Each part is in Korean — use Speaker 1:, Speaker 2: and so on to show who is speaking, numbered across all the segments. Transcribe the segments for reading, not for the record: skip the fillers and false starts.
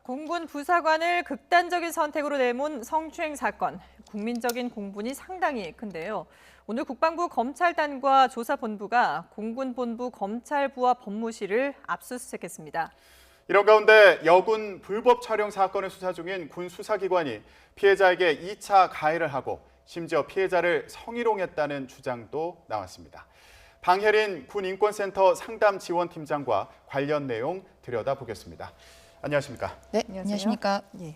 Speaker 1: 공군 부사관을 극단적인 선택으로 내몬 성추행 사건. 국민적인 공분이 상당히 큰데요. 오늘 국방부 검찰단과 조사본부가 공군본부 검찰부와 법무실을 압수수색했습니다.
Speaker 2: 이런 가운데 여군 불법 촬영 사건을 수사 중인 군 수사기관이 피해자에게 2차 가해를 하고 심지어 피해자를 성희롱했다는 주장도 나왔습니다. 방혜린 군인권센터 상담지원팀장과 관련 내용 들여다보겠습니다. 안녕하십니까?
Speaker 3: 네, 안녕하십니까?
Speaker 1: 예.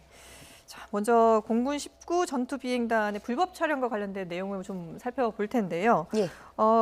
Speaker 1: 자, 먼저 공군 19 전투비행단의 불법 촬영과 관련된 내용을 좀 살펴볼 텐데요.
Speaker 3: 예.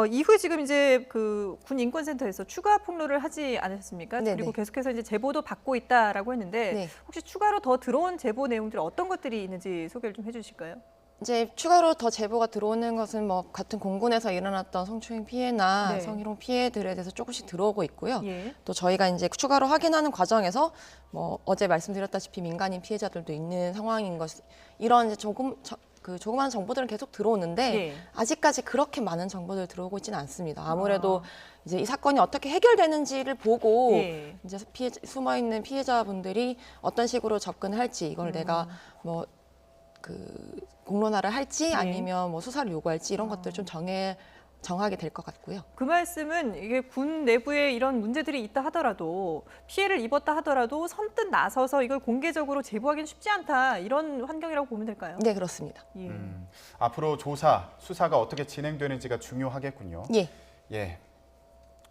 Speaker 1: 이후에 지금 이제 그 군 인권센터에서 추가 폭로를 하지 않으셨습니까?
Speaker 3: 네네.
Speaker 1: 그리고 계속해서 이제 제보도 받고 있다라고 했는데
Speaker 3: 네.
Speaker 1: 혹시 추가로 더 들어온 제보 내용들 어떤 것들이 있는지 소개를 좀 해주실까요?
Speaker 3: 이제 추가로 더 제보가 들어오는 것은 뭐 같은 공군에서 일어났던 성추행 피해나
Speaker 1: 네.
Speaker 3: 성희롱 피해들에 대해서 조금씩 들어오고 있고요.
Speaker 1: 예.
Speaker 3: 또 저희가 이제 추가로 확인하는 과정에서 뭐 어제 말씀드렸다시피 민간인 피해자들도 있는 상황인 것, 이런 이제 조그마한 정보들은 계속 들어오는데
Speaker 1: 예.
Speaker 3: 아직까지 그렇게 많은 정보들 들어오고 있지는 않습니다. 아무래도 이제 이 사건이 어떻게 해결되는지를 보고
Speaker 1: 예.
Speaker 3: 이제 숨어 있는 피해자분들이 어떤 식으로 접근을 할지, 이걸 내가 뭐 공론화를 할지 아니면 뭐 수사를 요구할지 이런 것들 좀 정하게 될 것 같고요.
Speaker 1: 그 말씀은 이게 군 내부에 이런 문제들이 있다 하더라도 피해를 입었다 하더라도 선뜻 나서서 이걸 공개적으로 제보하기는 쉽지 않다 이런 환경이라고 보면 될까요?
Speaker 3: 네, 그렇습니다.
Speaker 1: 예.
Speaker 2: 앞으로 수사가 어떻게 진행되는지가 중요하겠군요.
Speaker 3: 예.
Speaker 2: 예.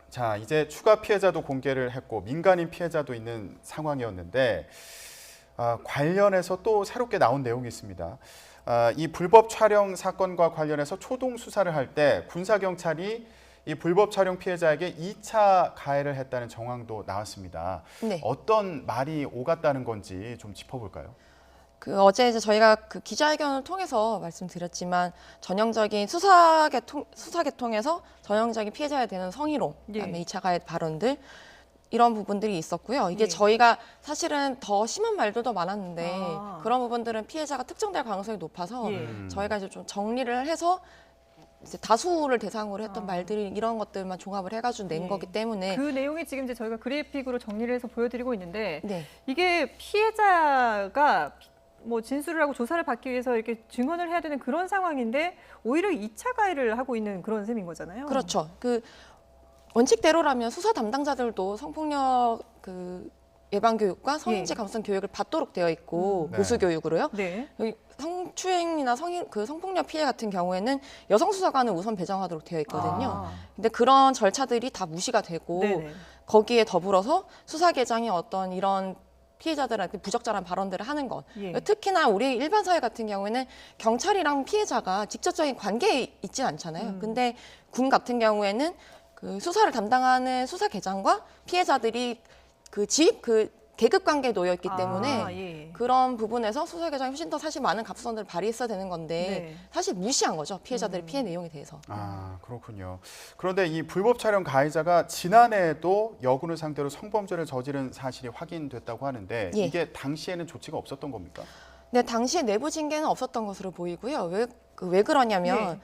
Speaker 2: 자, 이제 추가 피해자도 공개를 했고 민간인 피해자도 있는 상황이었는데 관련해서 또 새롭게 나온 내용이 있습니다. 이 불법 촬영 사건과 관련해서 초동 수사를 할 때 군사경찰이 이 불법 촬영 피해자에게 2차 가해를 했다는 정황도 나왔습니다.
Speaker 3: 네.
Speaker 2: 어떤 말이 오갔다는 건지 좀 짚어볼까요?
Speaker 3: 어제 이제 저희가 기자회견을 통해서 말씀드렸지만 전형적인 수사 계통에서 전형적인 피해자에 대한 성희롱, 그다음에
Speaker 1: 예.
Speaker 3: 2차 가해 발언들, 이런 부분들이 있었고요. 이게
Speaker 1: 예.
Speaker 3: 저희가 사실은 더 심한 말들도 많았는데 그런 부분들은 피해자가 특정될 가능성이 높아서
Speaker 1: 예.
Speaker 3: 저희가 이제 좀 정리를 해서 이제 다수를 대상으로 했던 말들이 이런 것들만 종합을 해가지고 낸
Speaker 1: 예.
Speaker 3: 거기 때문에
Speaker 1: 그 내용이 지금 이제 저희가 그래픽으로 정리를 해서 보여드리고 있는데
Speaker 3: 네.
Speaker 1: 이게 피해자가 뭐 진술을 하고 조사를 받기 위해서 이렇게 증언을 해야 되는 그런 상황인데 오히려 2차 가해를 하고 있는 그런 셈인 거잖아요.
Speaker 3: 그렇죠. 원칙대로라면 수사 담당자들도 성폭력 예방 교육과 성인지 감수성 교육을 받도록 되어 있고
Speaker 2: 네.
Speaker 3: 보수 교육으로요.
Speaker 1: 네.
Speaker 3: 여기 성추행이나 성폭력 피해 같은 경우에는 여성 수사관을 우선 배정하도록 되어 있거든요. 근데 그런 절차들이 다 무시가 되고
Speaker 1: 네네.
Speaker 3: 거기에 더불어서 수사계장이 어떤 이런 피해자들한테 부적절한 발언들을 하는 것.
Speaker 1: 예.
Speaker 3: 특히나 우리 일반 사회 같은 경우에는 경찰이랑 피해자가 직접적인 관계에 있진 않잖아요. 근데 군 같은 경우에는 수사를 담당하는 수사계장과 피해자들이 계급 관계에 놓여 있기 때문에
Speaker 1: 예.
Speaker 3: 그런 부분에서 수사계장이 훨씬 더 사실 많은 갑수선들을 발휘했어야 되는 건데
Speaker 1: 네.
Speaker 3: 사실 무시한 거죠. 피해자들의 피해 내용에 대해서.
Speaker 2: 그렇군요. 그런데 이 불법 촬영 가해자가 지난해에도 여군을 상대로 성범죄를 저지른 사실이 확인됐다고 하는데
Speaker 3: 예.
Speaker 2: 이게 당시에는 조치가 없었던 겁니까?
Speaker 3: 네, 당시에 내부 징계는 없었던 것으로 보이고요. 왜 그러냐면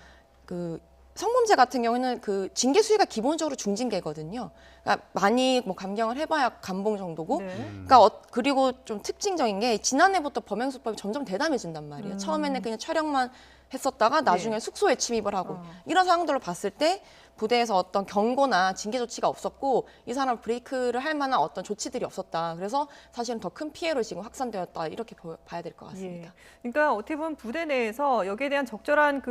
Speaker 3: 성범죄 같은 경우는 징계 수위가 기본적으로 중징계거든요. 그러니까 많이 뭐 감경을 해봐야 감봉 정도고.
Speaker 1: 네.
Speaker 3: 그러니까 그리고 좀 특징적인 게 지난해부터 범행 수법이 점점 대담해진단 말이에요. 처음에는 그냥 촬영만 했었다가 나중에 숙소에 침입을 하고 이런 상황들로 봤을 때 부대에서 어떤 경고나 징계 조치가 없었고 이 사람 브레이크를 할 만한 어떤 조치들이 없었다. 그래서 사실은 더 큰 피해로 지금 확산되었다. 이렇게 봐야 될 것 같습니다.
Speaker 1: 예. 그러니까 어떻게 보면 부대 내에서 여기에 대한 적절한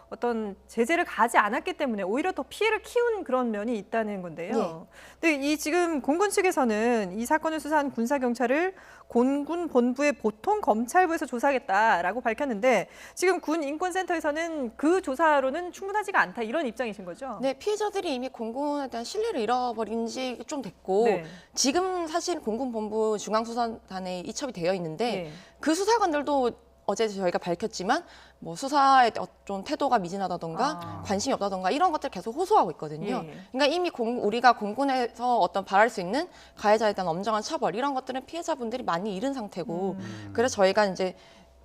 Speaker 1: 어떤 제재를 가지 않았기 때문에 오히려 더 피해를 키운 그런 면이 있다는 건데요. 근데 지금 공군 측에서는 이 사건을 수사한 군사경찰을 공군 본부의 보통 검찰부에서 조사하겠다라고 밝혔는데 지금 군 인권센터에서는 그 조사로는 충분하지가 않다 이런 입장이신 거죠?
Speaker 3: 네, 피해자들이 이미 공군에 대한 신뢰를 잃어버린 지 좀 됐고
Speaker 1: 네.
Speaker 3: 지금 사실 공군본부 중앙수사단에 이첩이 되어 있는데
Speaker 1: 네.
Speaker 3: 그 수사관들도 어제 저희가 밝혔지만 뭐 수사에 좀 태도가 미진하다던가 관심이 없다던가 이런 것들 계속 호소하고 있거든요.
Speaker 1: 예.
Speaker 3: 그러니까 이미 우리가 공군에서 어떤 바랄 수 있는 가해자에 대한 엄정한 처벌 이런 것들은 피해자분들이 많이 잃은 상태고 그래서 저희가 이제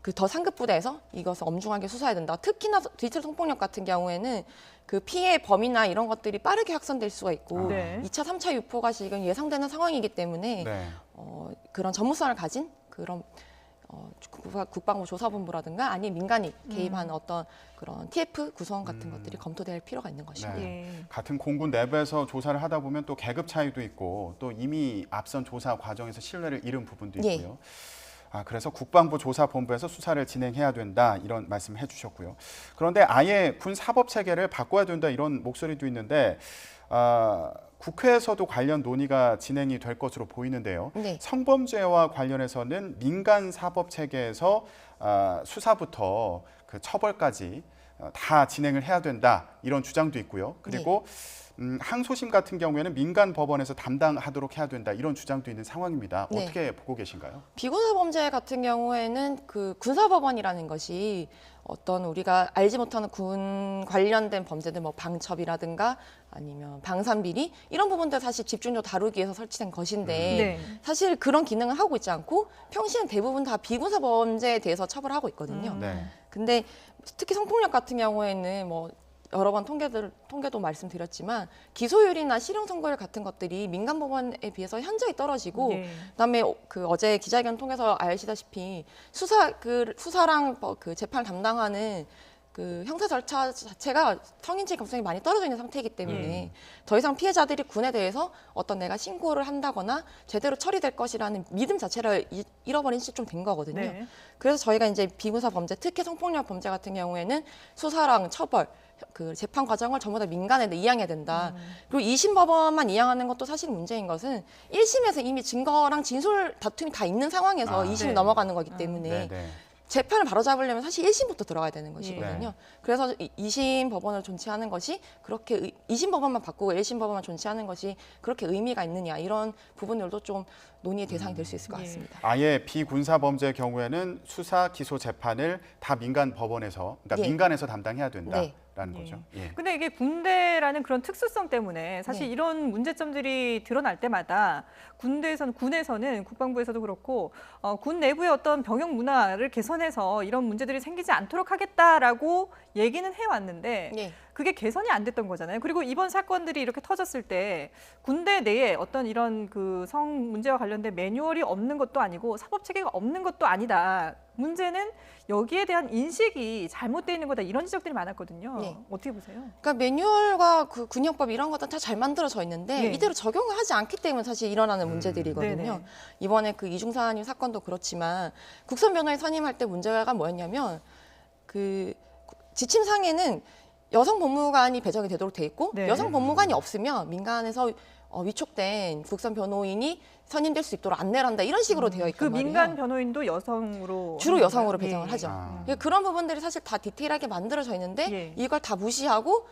Speaker 3: 그 더 상급 부대에서 이것을 엄중하게 수사해야 된다. 특히나 디지털 성폭력 같은 경우에는 그 피해 범위나 이런 것들이 빠르게 확산될 수가 있고
Speaker 1: 네.
Speaker 3: 2차, 3차 유포가 지금 예상되는 상황이기 때문에
Speaker 2: 네.
Speaker 3: 그런 전문성을 가진 그런 국방부 조사본부라든가 아니면 민간이 개입한 어떤 그런 TF 구성 같은 것들이 검토될 필요가 있는 것입니다.
Speaker 2: 네.
Speaker 1: 예.
Speaker 2: 같은 공군 내부에서 조사를 하다 보면 또 계급 차이도 있고 또 이미 앞선 조사 과정에서 신뢰를 잃은 부분도
Speaker 3: 예.
Speaker 2: 있고요. 그래서 국방부 조사본부에서 수사를 진행해야 된다 이런 말씀 해주셨고요. 그런데 아예 군 사법 체계를 바꿔야 된다 이런 목소리도 있는데 국회에서도 관련 논의가 진행이 될 것으로 보이는데요.
Speaker 3: 네.
Speaker 2: 성범죄와 관련해서는 민간 사법 체계에서 수사부터 그 처벌까지 다 진행을 해야 된다 이런 주장도 있고요. 그리고 항소심 같은 경우에는 민간 법원에서 담당하도록 해야 된다 이런 주장도 있는 상황입니다.
Speaker 3: 네.
Speaker 2: 어떻게 보고 계신가요?
Speaker 3: 비군사 범죄 같은 경우에는 그 군사법원이라는 것이 어떤 우리가 알지 못하는 군 관련된 범죄들 뭐 방첩이라든가 아니면 방산비리 이런 부분들 사실 집중적으로 다루기 위해서 설치된 것인데
Speaker 1: 네.
Speaker 3: 사실 그런 기능을 하고 있지 않고 평시엔 대부분 다 비군사 범죄에 대해서 처벌하고 있거든요.
Speaker 2: 네.
Speaker 3: 근데 특히 성폭력 같은 경우에는 뭐 여러 번 통계도 말씀드렸지만 기소율이나 실형 선고율 같은 것들이 민간 법원에 비해서 현저히 떨어지고
Speaker 1: 예.
Speaker 3: 그다음에 그 어제 기자회견 통해서 아시다시피 수사랑 그 재판을 담당하는 그 형사 절차 자체가 성인지 감성이 많이 떨어져 있는 상태이기 때문에 더 이상 피해자들이 군에 대해서 어떤 내가 신고를 한다거나 제대로 처리될 것이라는 믿음 자체를 잃어버린 지 좀 된 거거든요.
Speaker 1: 네.
Speaker 3: 그래서 저희가 이제 비군사 범죄, 특히 성폭력 범죄 같은 경우에는 수사랑 처벌, 그 재판 과정을 전부 다 민간에 이양해야 된다. 그리고 2심 법원만 이양하는 것도 사실 문제인 것은 1심에서 이미 증거랑 진술 다툼이 다 있는 상황에서 2심이
Speaker 1: 네.
Speaker 3: 넘어가는 거기 때문에
Speaker 2: 네, 네.
Speaker 3: 재판을 바로잡으려면 사실 1심부터 들어가야 되는 것이거든요.
Speaker 2: 네.
Speaker 3: 그래서 2심 법원을 존치하는 것이 그렇게 2심 법원만 바꾸고 1심 법원만 존치하는 것이 그렇게 의미가 있느냐 이런 부분들도 좀 논의의 대상이 될 수 있을 것
Speaker 1: 예.
Speaker 3: 같습니다.
Speaker 2: 아예 비군사 범죄의 경우에는 수사, 기소, 재판을 다 민간 법원에서, 그러니까
Speaker 3: 예.
Speaker 2: 민간에서 담당해야 된다라는
Speaker 1: 예.
Speaker 2: 거죠. 예.
Speaker 1: 근데 이게 군대라는 그런 특수성 때문에 사실
Speaker 3: 네.
Speaker 1: 이런 문제점들이 드러날 때마다 군에서는 국방부에서도 그렇고 군 내부의 어떤 병역 문화를 개선해서 이런 문제들이 생기지 않도록 하겠다라고 얘기는 해왔는데
Speaker 3: 예.
Speaker 1: 그게 개선이 안 됐던 거잖아요. 그리고 이번 사건들이 이렇게 터졌을 때 군대 내에 어떤 이런 그 성 문제와 관련된 매뉴얼이 없는 것도 아니고 사법 체계가 없는 것도 아니다. 문제는 여기에 대한 인식이 잘못되어 있는 거다. 이런 지적들이 많았거든요.
Speaker 3: 네.
Speaker 1: 어떻게 보세요?
Speaker 3: 그러니까 매뉴얼과 그 군역법 이런 것들 다 잘 만들어져 있는데
Speaker 1: 네.
Speaker 3: 이대로 적용을 하지 않기 때문에 사실 일어나는 문제들이거든요.
Speaker 1: 네네.
Speaker 3: 이번에 그 이중사님 사건도 그렇지만 국선 변호인 선임할 때 문제가 뭐였냐면 그 지침상에는 여성 법무관이 배정이 되도록 돼 있고
Speaker 1: 네.
Speaker 3: 여성 법무관이 없으면 민간에서 위촉된 국선 변호인이 선임될 수 있도록 안내를 한다 이런 식으로 되어
Speaker 1: 그
Speaker 3: 있단 말이에요.
Speaker 1: 민간 변호인도 여성으로
Speaker 3: 주로
Speaker 1: 하는
Speaker 3: 여성으로
Speaker 1: 건가요?
Speaker 3: 배정을
Speaker 1: 예.
Speaker 3: 하죠.
Speaker 2: 아.
Speaker 3: 그러니까 그런 부분들이 사실 다 디테일하게 만들어져 있는데
Speaker 1: 예.
Speaker 3: 이걸 다 무시하고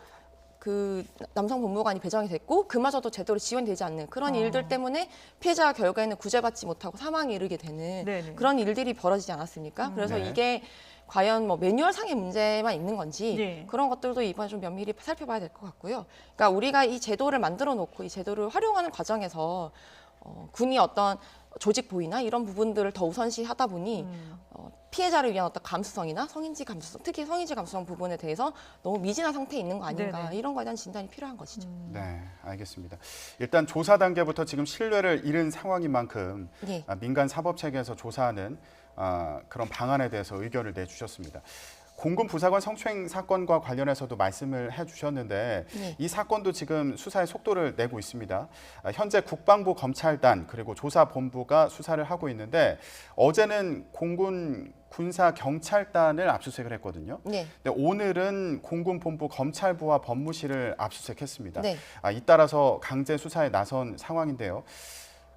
Speaker 3: 그 남성 법무관이 배정이 됐고 그마저도 제대로 지원되지 않는 그런 일들 때문에 피해자가 결국에는 구제받지 못하고 사망에 이르게 되는
Speaker 1: 네네.
Speaker 3: 그런 일들이 벌어지지 않았습니까? 그래서
Speaker 2: 네.
Speaker 3: 이게 과연 뭐 매뉴얼상의 문제만 있는 건지
Speaker 1: 예.
Speaker 3: 그런 것들도 이번에 좀 면밀히 살펴봐야 될 것 같고요. 그러니까 우리가 이 제도를 만들어 놓고 이 제도를 활용하는 과정에서 군이 어떤 조직 보이나 이런 부분들을 더 우선시하다 보니 피해자를 위한 어떤 감수성이나 성인지 감수성, 특히 성인지 감수성 부분에 대해서 너무 미진한 상태에 있는 거 아닌가
Speaker 1: 네네.
Speaker 3: 이런 거에 대한 진단이 필요한 것이죠.
Speaker 2: 네, 알겠습니다. 일단 조사 단계부터 지금 신뢰를 잃은 상황인 만큼
Speaker 3: 예.
Speaker 2: 민간 사법 체계에서 조사하는 그런 방안에 대해서 의견을 내주셨습니다. 공군 부사관 성추행 사건과 관련해서도 말씀을 해주셨는데
Speaker 3: 네.
Speaker 2: 이 사건도 지금 수사의 속도를 내고 있습니다. 현재 국방부 검찰단 그리고 조사본부가 수사를 하고 있는데 어제는 공군 군사 경찰단을 압수수색을 했거든요.
Speaker 3: 네.
Speaker 2: 근데 오늘은 공군 본부 검찰부와 법무실을 압수수색했습니다.
Speaker 3: 네.
Speaker 2: 잇따라서 강제 수사에 나선 상황인데요.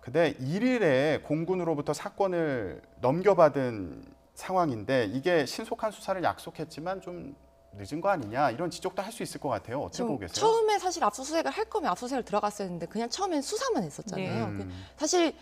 Speaker 2: 근데 1일에 공군으로부터 사건을 넘겨받은 상황인데 이게 신속한 수사를 약속했지만 좀 늦은 거 아니냐 이런 지적도 할 수 있을 것 같아요. 어떻게 보고 계세요?
Speaker 3: 처음에 사실 압수수색을 할 거면 압수수색을 들어갔어야 했는데 그냥 처음엔 수사만 했었잖아요.
Speaker 2: 네.
Speaker 3: 사실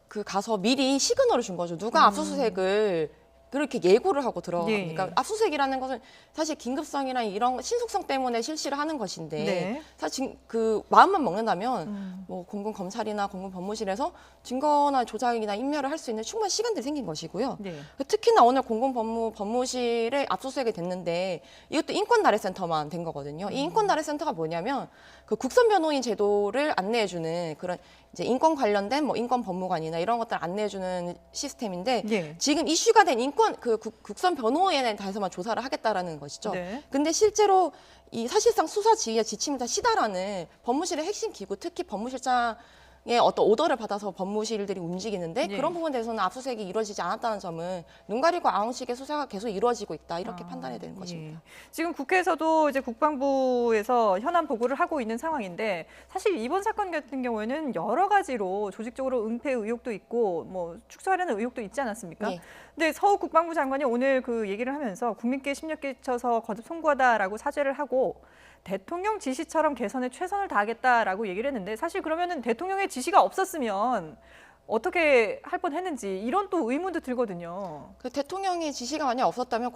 Speaker 3: 그 가서 미리 시그널을 준 거죠. 누가 압수수색을 그렇게 예고를 하고 들어갑니까?
Speaker 1: 예.
Speaker 3: 압수수색이라는 것은 사실 긴급성이나 이런 신속성 때문에 실시를 하는 것인데
Speaker 1: 네.
Speaker 3: 사실 그 마음만 먹는다면 뭐 공군 검찰이나 공군 법무실에서 증거나 조작이나 인멸을 할 수 있는 충분한 시간들이 생긴 것이고요.
Speaker 1: 네.
Speaker 3: 특히나 오늘 공군 법무실에 압수수색이 됐는데 이것도 인권나래센터만 된 거거든요. 이 인권나래센터가 뭐냐면 그 국선 변호인 제도를 안내해주는 그런 이제 인권 관련된 뭐 인권 법무관이나 이런 것들 안내해주는 시스템인데
Speaker 1: 예.
Speaker 3: 지금 이슈가 된 인권 국선 변호인에 대해서만 조사를 하겠다라는 것이죠.
Speaker 1: 네.
Speaker 3: 근데 실제로 이 사실상 수사 지휘와 지침을 다 시달하는 법무실의 핵심 기구, 특히 법무실장의 어떤 오더를 받아서 법무실들이 움직이는데
Speaker 1: 예.
Speaker 3: 그런 부분에 대해서는 압수수색이 이루어지지 않았다는 점은 눈 가리고 아웅식의 수사가 계속 이루어지고 있다 이렇게 판단해야 되는 것입니다.
Speaker 1: 예. 지금 국회에서도 이제 국방부에서 현안 보고를 하고 있는 상황인데 사실 이번 사건 같은 경우에는 여러 가지로 조직적으로 은폐 의혹도 있고 뭐 축소하려는 의혹도 있지 않았습니까?
Speaker 3: 예.
Speaker 1: 근데 서우 국방부 장관이 오늘 그 얘기를 하면서 국민께 심력 끼쳐서 거듭 송구하다라고 사죄를 하고 대통령 지시처럼 개선에 최선을 다하겠다라고 얘기를 했는데 사실 그러면은 대통령의 지시가 없었으면 어떻게 할 뻔했는지 이런 또 의문도 들거든요.
Speaker 3: 그 대통령의 지시가 만약 없었다면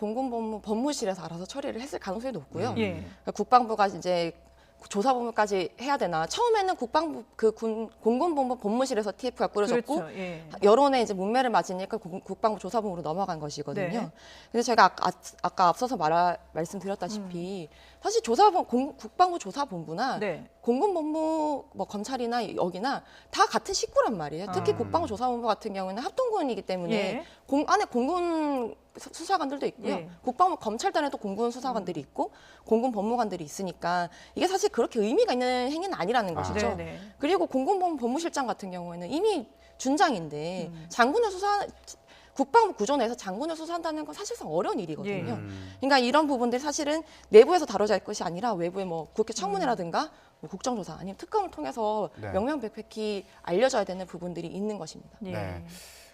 Speaker 3: 법무실에서 알아서 처리를 했을 가능성이 높고요.
Speaker 1: 예.
Speaker 3: 그러니까 국방부가 이제 조사본부까지 해야 되나? 처음에는 국방부 공군본부 법무실에서 TF가 꾸려졌고
Speaker 1: 그렇죠. 예.
Speaker 3: 여론의 이제 문매를 맞으니까 국방부 조사본부로 넘어간 것이거든요.
Speaker 1: 네.
Speaker 3: 근데 제가 아까 앞서서 말씀드렸다시피 사실 국방부 조사본부나
Speaker 1: 네.
Speaker 3: 공군본부 뭐 검찰이나 여기나 다 같은 식구란 말이에요. 특히
Speaker 1: 아.
Speaker 3: 국방부 조사본부 같은 경우에는 합동군이기 때문에
Speaker 1: 예.
Speaker 3: 안에 공군 수사관들도 있고요.
Speaker 1: 예.
Speaker 3: 국방부 검찰단에도 공군 수사관들이 있고 공군 법무관들이 있으니까 이게 사실 그렇게 의미가 있는 행위는 아니라는 것이죠.
Speaker 1: 네, 네.
Speaker 3: 그리고 공군 법무실장 같은 경우에는 이미 준장인데 장군을 국방부 구조 내에서 장군을 수사한다는 건 사실상 어려운 일이거든요. 그러니까 이런 부분들이 사실은 내부에서 다뤄질 것이 아니라 외부의 뭐 국회 청문회라든가 뭐 국정조사 아니면 특검을 통해서
Speaker 2: 네.
Speaker 3: 명명백백히 알려져야 되는 부분들이 있는 것입니다.
Speaker 1: 예.
Speaker 2: 네.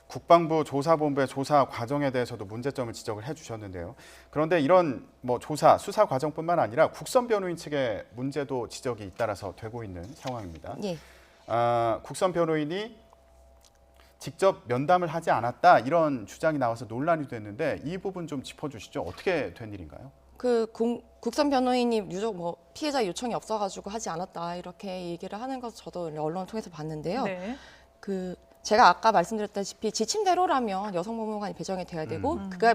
Speaker 2: 국방부 조사본부의 조사 과정에 대해서도 문제점을 지적을 해주셨는데요. 그런데 이런 뭐 수사 과정뿐만 아니라 국선 변호인 측의 문제도 지적이 잇따라서 되고 있는 상황입니다.
Speaker 3: 예.
Speaker 2: 국선 변호인이 직접 면담을 하지 않았다 이런 주장이 나와서 논란이 됐는데 이 부분 좀 짚어주시죠. 어떻게 된 일인가요?
Speaker 3: 국선 변호인이 유족 뭐 피해자 요청이 없어가지고 하지 않았다 이렇게 얘기를 하는 것을 저도 언론을 통해서 봤는데요.
Speaker 1: 네.
Speaker 3: 제가 아까 말씀드렸다시피 지침대로라면 여성 법무관이 배정이 돼야 되고 그가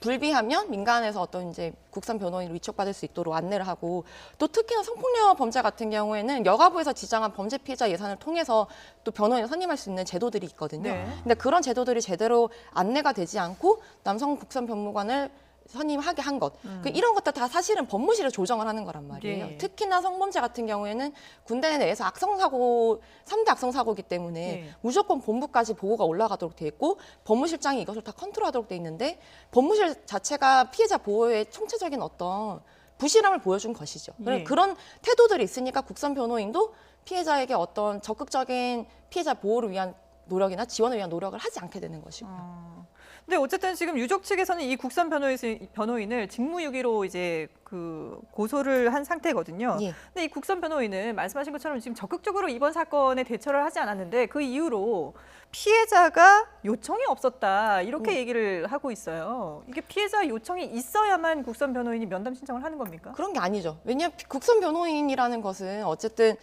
Speaker 3: 불비하면 민간에서 어떤 이제 국선 변호인으로 위촉받을 수 있도록 안내를 하고 또 특히나 성폭력 범죄 같은 경우에는 여가부에서 지정한 범죄 피해자 예산을 통해서 또 변호인을 선임할 수 있는 제도들이 있거든요.
Speaker 1: 네.
Speaker 3: 근데 그런 제도들이 제대로 안내가 되지 않고 남성 국선 변무관을 선임하게 한 것. 이런 것들 다 사실은 법무실에 조정을 하는 거란 말이에요.
Speaker 1: 예.
Speaker 3: 특히나 성범죄 같은 경우에는 군대 내에서 악성사고, 3대 악성사고이기 때문에
Speaker 1: 예.
Speaker 3: 무조건 본부까지 보고가 올라가도록 돼 있고 법무실장이 이것을 다 컨트롤하도록 돼 있는데 법무실 자체가 피해자 보호에 총체적인 어떤 부실함을 보여준 것이죠.
Speaker 1: 예.
Speaker 3: 그런 태도들이 있으니까 국선 변호인도 피해자에게 어떤 적극적인 피해자 보호를 위한 노력이나 지원을 위한 노력을 하지 않게 되는 것이고요.
Speaker 1: 근데 어쨌든 지금 유족 측에서는 이 국선 변호인을 직무유기로 이제 그 고소를 한 상태거든요.
Speaker 3: 예.
Speaker 1: 근데 이 국선 변호인은 말씀하신 것처럼 지금 적극적으로 이번 사건에 대처를 하지 않았는데 그 이후로 피해자가 요청이 없었다 이렇게 얘기를 하고 있어요. 이게 피해자 요청이 있어야만 국선 변호인이 면담 신청을 하는 겁니까?
Speaker 3: 그런 게 아니죠. 왜냐하면 국선 변호인이라는 것은 어쨌든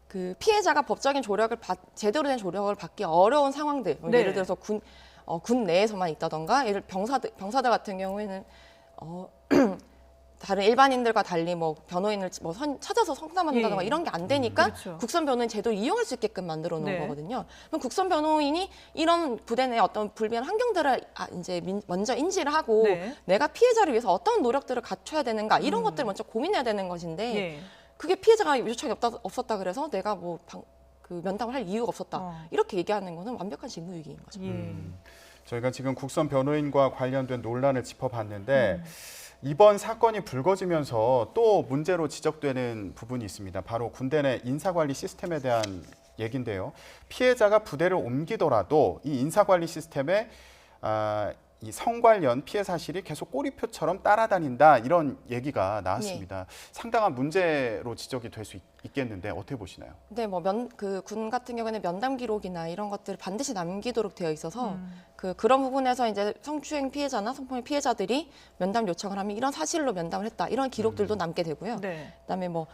Speaker 3: 그 피해자가 법적인 제대로 된 조력을 받기 어려운 상황들,
Speaker 1: 네.
Speaker 3: 예를 들어서 군 내에서만 있다던가, 병사들 같은 경우에는 다른 일반인들과 달리 뭐 변호인을 찾아서 상담한다던가
Speaker 1: 예.
Speaker 3: 이런 게 안 되니까
Speaker 1: 그렇죠.
Speaker 3: 국선 변호인 제도를 이용할 수 있게끔 만들어 놓은
Speaker 1: 네.
Speaker 3: 거거든요. 그럼 국선 변호인이 이런 부대 내 어떤 불비한 환경들을 이제 먼저 인지를 하고
Speaker 1: 네.
Speaker 3: 내가 피해자를 위해서 어떤 노력들을 갖춰야 되는가 이런 것들을 먼저 고민해야 되는 것인데
Speaker 1: 예.
Speaker 3: 그게 피해자가 요청이 없었다 그래서 내가 뭐 면담을 할 이유가 없었다 이렇게 얘기하는 거는 완벽한 직무유기인 거죠.
Speaker 1: 예.
Speaker 2: 저희가 지금 국선 변호인과 관련된 논란을 짚어봤는데 이번 사건이 불거지면서 또 문제로 지적되는 부분이 있습니다. 바로 군대 내 인사관리 시스템에 대한 얘기인데요. 피해자가 부대를 옮기더라도 이 인사관리 시스템에 이 성관련 피해 사실이 계속 꼬리표처럼 따라다닌다 이런 얘기가 나왔습니다. 상당한 문제로 지적이 될 수 있겠는데 어떻게 보시나요?
Speaker 3: 네, 뭐 군 같은 경우에는 면담 기록이나 이런 것들을 반드시 남기도록 되어 있어서 그런 부분에서 이제 성추행 피해자나 성폭력 피해자들이 면담 요청을 하면 이런 사실로 면담을 했다 이런 기록들도 남게 되고요.
Speaker 1: 네.
Speaker 3: 그다음에 뭐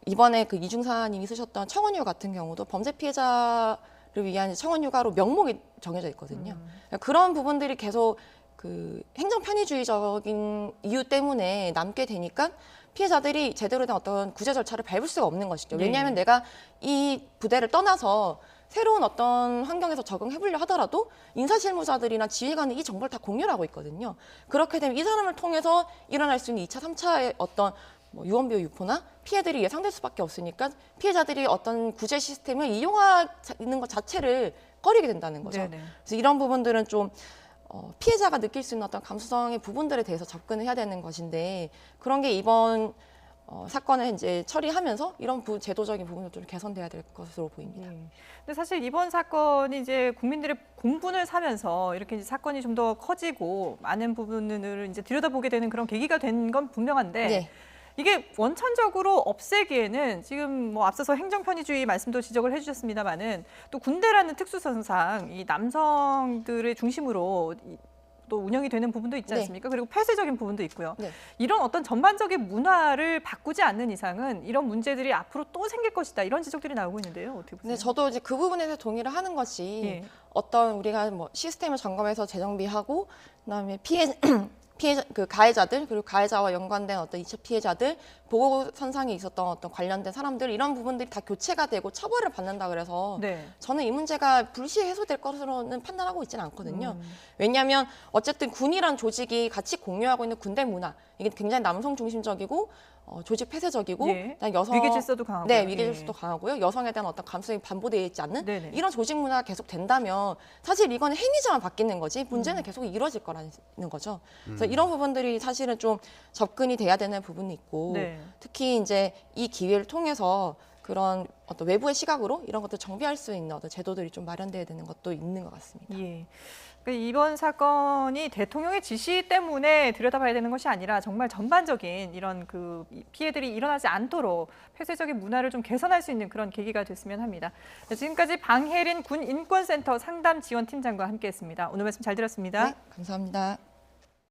Speaker 3: 이번에 그 이중사님이 쓰셨던 청원휴가 같은 경우도 범죄 피해자를 위한 청원휴가로 명목이 정해져 있거든요. 그런 부분들이 계속 그 행정 편의주의적인 이유 때문에 남게 되니까 피해자들이 제대로 된 어떤 구제 절차를 밟을 수가 없는 것이죠. 왜냐하면 내가 이 부대를 떠나서 새로운 어떤 환경에서 적응해보려 하더라도 인사실무자들이나 지휘관이 이 정보를 다 공유를 하고 있거든요. 그렇게 되면 이 사람을 통해서 일어날 수 있는 2차, 3차의 어떤 뭐 유언비어 유포나 피해들이 예상될 수밖에 없으니까 피해자들이 어떤 구제 시스템을 이용하는 것 자체를 꺼리게 된다는 거죠.
Speaker 1: 네네.
Speaker 3: 그래서 이런 부분들은 좀 피해자가 느낄 수 있는 어떤 감수성의 부분들에 대해서 접근을 해야 되는 것인데 그런 게 이번 사건을 이제 처리하면서 이런 제도적인 부분도 좀 개선돼야 될 것으로 보입니다.
Speaker 1: 근데 사실 이번 사건이 이제 국민들의 공분을 사면서 이렇게 이제 사건이 좀 더 커지고 많은 부분을 이제 들여다보게 되는 그런 계기가 된 건 분명한데
Speaker 3: 네.
Speaker 1: 이게 원천적으로 없애기에는 지금 뭐 앞서서 행정편의주의 말씀도 지적을 해주셨습니다만은 또 군대라는 특수선상 이 남성들의 중심으로 또 운영이 되는 부분도 있지 않습니까? 그리고 폐쇄적인 부분도 있고요.
Speaker 3: 네.
Speaker 1: 이런 어떤 전반적인 문화를 바꾸지 않는 이상은 이런 문제들이 앞으로 또 생길 것이다. 이런 지적들이 나오고 있는데요. 어떻게 보세요?
Speaker 3: 네, 저도 이제 그 부분에서 동의를 하는 것이
Speaker 1: 예.
Speaker 3: 어떤 우리가 뭐 시스템을 점검해서 재정비하고 그다음에 피해자, 그 가해자들 그리고 가해자와 연관된 어떤 2차 피해자들 보호 선상에 있었던 어떤 관련된 사람들 이런 부분들이 다 교체가 되고 처벌을 받는다 그래서
Speaker 1: 네.
Speaker 3: 저는 이 문제가 불시 해소될 것으로는 판단하고 있지는 않거든요. 왜냐하면 어쨌든 군이란 조직이 같이 공유하고 있는 군대 문화 이게 굉장히 남성 중심적이고 조직 폐쇄적이고
Speaker 1: 예.
Speaker 3: 그다음에 여성
Speaker 1: 위계 질서도 강하고요.
Speaker 3: 네, 위계
Speaker 1: 예.
Speaker 3: 질서도 강하고요. 여성에 대한 어떤 감수성이 반보되어 있지 않는
Speaker 1: 네네.
Speaker 3: 이런 조직 문화가 계속 된다면 사실 이거는 행위자만 바뀌는 거지 문제는 계속 이루어질 거라는 거죠. 그래서 이런 부분들이 사실은 좀 접근이 돼야 되는 부분이 있고
Speaker 1: 네.
Speaker 3: 특히 이제 이 기회를 통해서 그런 어떤 외부의 시각으로 이런 것들 정비할 수 있는 어떤 제도들이 좀 마련돼야 되는 것도 있는 것 같습니다.
Speaker 1: 예. 이번 사건이 대통령의 지시 때문에 들여다봐야 되는 것이 아니라 정말 전반적인 이런 그 피해들이 일어나지 않도록 폐쇄적인 문화를 좀 개선할 수 있는 그런 계기가 됐으면 합니다. 지금까지 방혜린 군 인권센터 상담지원팀장과 함께했습니다. 오늘 말씀 잘 들었습니다.
Speaker 3: 네, 감사합니다.